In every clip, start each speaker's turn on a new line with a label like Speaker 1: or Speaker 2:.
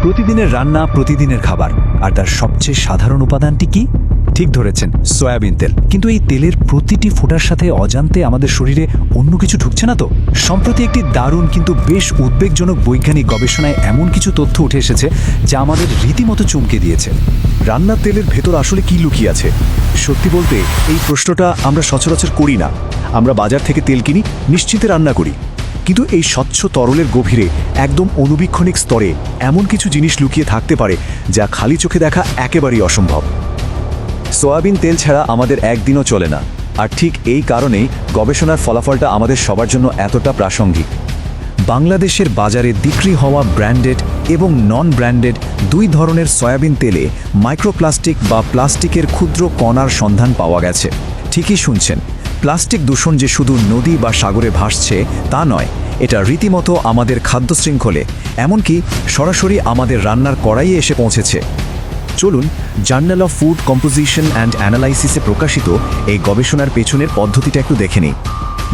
Speaker 1: প্রতিদিনের রান্না, প্রতিদিনের খাবার, আর তার সবচেয়ে সাধারণ উপাদানটি কি? ঠিক ধরেছেন, সয়াবিন তেল। কিন্তু এই তেলের প্রতিটি ফোঁটার সাথে অজান্তে আমাদের শরীরে অন্য কিছু ঢুকছে না তো? সম্প্রতি একটি দারুণ কিন্তু বেশ উদ্বেগজনক বৈজ্ঞানিক গবেষণায় এমন কিছু তথ্য উঠে এসেছে যা আমাদের রীতিমতো চমকে দিয়েছে।
Speaker 2: রান্নার তেলের ভেতর আসলে কি লুকিয়ে আছে? সত্যি বলতে এই প্রশ্নটা আমরা সচরাচর করি না। আমরা বাজার থেকে তেল কিনি, নিশ্চিন্তে রান্না করি। কিন্তু এই স্বচ্ছ তরলের গভীরে একদম অনুবীক্ষণিক স্তরে এমন কিছু জিনিস লুকিয়ে থাকতে পারে যা খালি চোখে দেখা একেবারেই অসম্ভব। সয়াবিন তেল ছাড়া আমাদের একদিনও চলে না, আর ঠিক এই কারণেই গবেষণার ফলাফলটা আমাদের সবার জন্য এতটা প্রাসঙ্গিক। বাংলাদেশের বাজারে বিক্রি হওয়া ব্র্যান্ডেড এবং নন ব্র্যান্ডেড দুই ধরনের সয়াবিন তেলে মাইক্রোপ্লাস্টিক বা প্লাস্টিকের ক্ষুদ্র কণার সন্ধান পাওয়া গেছে। ঠিকই শুনছেন, প্লাস্টিক দূষণ যে শুধু নদী বা সাগরে ভাসছে তা নয়, এটা রীতিমতো আমাদের খাদ্য শৃঙ্খলে, এমনকি সরাসরি আমাদের রান্নার কড়াইয়ে এসে পৌঁছেছে। চলুন Journal of Food Composition and অ্যানালাইসিসে প্রকাশিত এই গবেষণার পেছনের পদ্ধতিটা একটু দেখে নিই।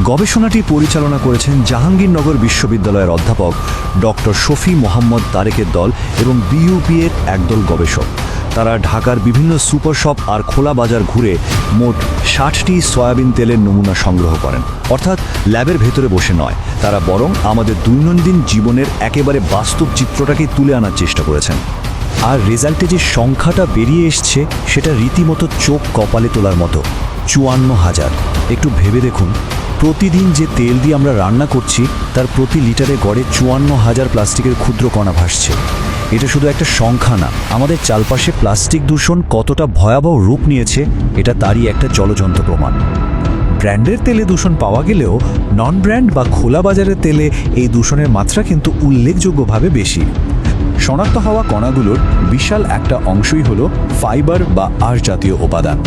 Speaker 2: গবেষণাটি পরিচালনা করেছেন জাহাঙ্গীরনগর বিশ্ববিদ্যালয়ের অধ্যাপক ডক্টর শফি মোহাম্মদ তারেকের দল এবং বিইউপি-এর একদল গবেষক। তারা ঢাকার বিভিন্ন সুপার শপ আর খোলা বাজার ঘুরে মোট 60টি সয়াবিন তেলের নমুনা সংগ্রহ করেন। অর্থাৎ ল্যাবের ভেতরে বসে নয়, তারা বরং আমাদের দৈনন্দিন জীবনের একেবারে বাস্তব চিত্রটাকে তুলে আনার চেষ্টা করেছেন। আর রেজাল্টে যে সংখ্যাটা বেরিয়ে এসছে সেটা রীতিমতো চোখ কপালে তোলার মতো। 54,000। একটু ভেবে দেখুন, প্রতিদিন যে তেল দিয়ে আমরা রান্না করছি তার প্রতি লিটারে গড়ে 54,000 প্লাস্টিকের ক্ষুদ্র কণা ভাসছে। এটা শুধু একটা সংখ্যা না, আমাদের চারপাশে প্লাস্টিক দূষণ কতটা ভয়াবহ রূপ নিয়েছে এটা তারই একটা জ্বলজ্বন্ত প্রমাণ। ব্র্যান্ডের তেলে দূষণ পাওয়া গেলেও নন ব্র্যান্ড বা খোলা বাজারের তেলে এই দূষণের মাত্রা কিন্তু উল্লেখযোগ্যভাবে বেশি। শনাক্ত হওয়া কণাগুলোর বিশাল একটা অংশই হলো ফাইবার বা আঁশ জাতীয় উপাদান।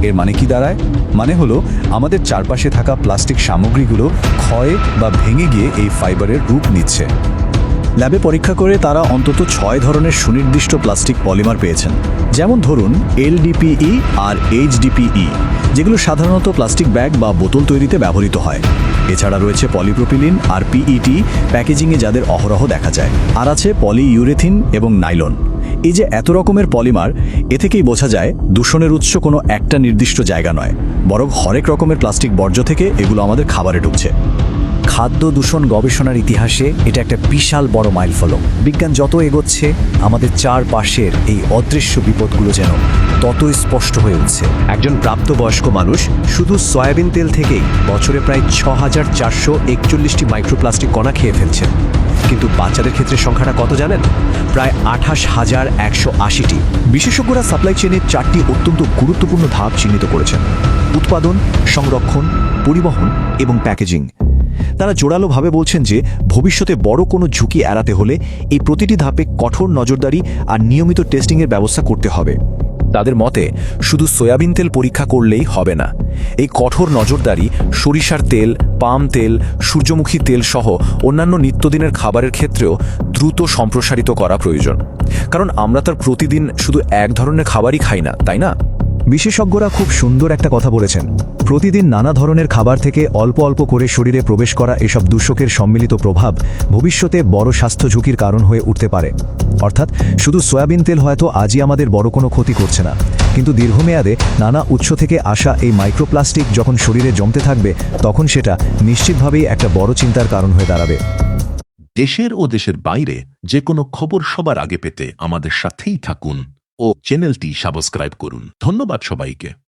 Speaker 2: এর মানে কি দাঁড়ায়? মানে হলো আমাদের চারপাশে থাকা প্লাস্টিক সামগ্রীগুলো ক্ষয় বা ভেঙে গিয়ে এই ফাইবারের রূপ নিচ্ছে। ল্যাবে পরীক্ষা করে তারা অন্তত 6 ধরনের সুনির্দিষ্ট প্লাস্টিক পলিমার পেয়েছেন। যেমন ধরুন এলডিপিই আর এইচডিপিই, যেগুলো সাধারণত প্লাস্টিক ব্যাগ বা বোতল তৈরিতে ব্যবহৃত হয়। এছাড়া রয়েছে পলিপ্রোপিলিন আর পিইটি, প্যাকেজিংয়ে যাদের অহরহ দেখা যায়। আর আছে পলিইউরেথিন এবং নাইলন। এই যে এত রকমের পলিমার, এ থেকেই বোঝা যায় দূষণের উৎস কোনো একটা নির্দিষ্ট জায়গা নয়, বরং হরেক রকমের প্লাস্টিক বর্জ্য থেকে এগুলো আমাদের খাবারে ঢুকছে। খাদ্য দূষণ গবেষণার ইতিহাসে এটা একটা বিশাল বড় মাইলফলক। বিজ্ঞান যত এগোচ্ছে, আমাদের চারপাশের এই অদৃশ্য বিপদগুলো যেন ততই স্পষ্ট হয়ে উঠছে। একজন প্রাপ্তবয়স্ক মানুষ শুধু সয়াবিন তেল থেকেই বছরে প্রায় 6,441টি মাইক্রোপ্লাস্টিক কণা খেয়ে ফেলছেন। কিন্তু বাচ্চাদের ক্ষেত্রে সংখ্যাটা কত জানেন? প্রায় 28,180টি। বিশেষজ্ঞরা সাপ্লাই চেনের 4টি অত্যন্ত গুরুত্বপূর্ণ ধাপ চিহ্নিত করেছেন: উৎপাদন, সংরক্ষণ, পরিবহন এবং প্যাকেজিং। তারা জোরালোভাবে বলছেন যে ভবিষ্যতে বড় কোনো ঝুঁকি এড়াতে হলে এই প্রতিটি ধাপে কঠোর নজরদারি আর নিয়মিত টেস্টিংয়ের ব্যবস্থা করতে হবে। তাদের মতে শুধু সয়াবিন তেল পরীক্ষা করলেই হবে না, এই কঠোর নজরদারি সরিষার তেল, পাম তেল, সূর্যমুখী তেল সহ অন্যান্য নিত্যদিনের খাবারের ক্ষেত্রেও দ্রুত সম্প্রসারিত করা প্রয়োজন। কারণ আমরা তার প্রতিদিন শুধু এক ধরনের খাবারই খাই না, তাই না? বিশেষজ্ঞরা খুব সুন্দর একটা কথা বলেছেন, প্রতিদিন নানা ধরনের খাবার থেকে অল্প অল্প করে শরীরে প্রবেশ করা এসব দূষকের সম্মিলিত প্রভাব ভবিষ্যতে বড় স্বাস্থ্য ঝুঁকির কারণ হয়ে উঠতে পারে। অর্থাৎ শুধু সয়াবিন তেল হয়তো আজই আমাদের বড় কোনো ক্ষতি করছে না, কিন্তু দীর্ঘমেয়াদে নানা উৎস থেকে আসা এই মাইক্রোপ্লাস্টিক যখন শরীরে জমতে থাকবে, তখন সেটা নিশ্চিতভাবেই একটা বড় চিন্তার কারণ হয়ে দাঁড়াবে।
Speaker 3: দেশের ও দেশের বাইরে যে কোনো খবর সবার আগে পেতে আমাদের সাথেই থাকুন ও চ্যানেলটি সাবস্ক্রাইব করুন। ধন্যবাদ সবাইকে।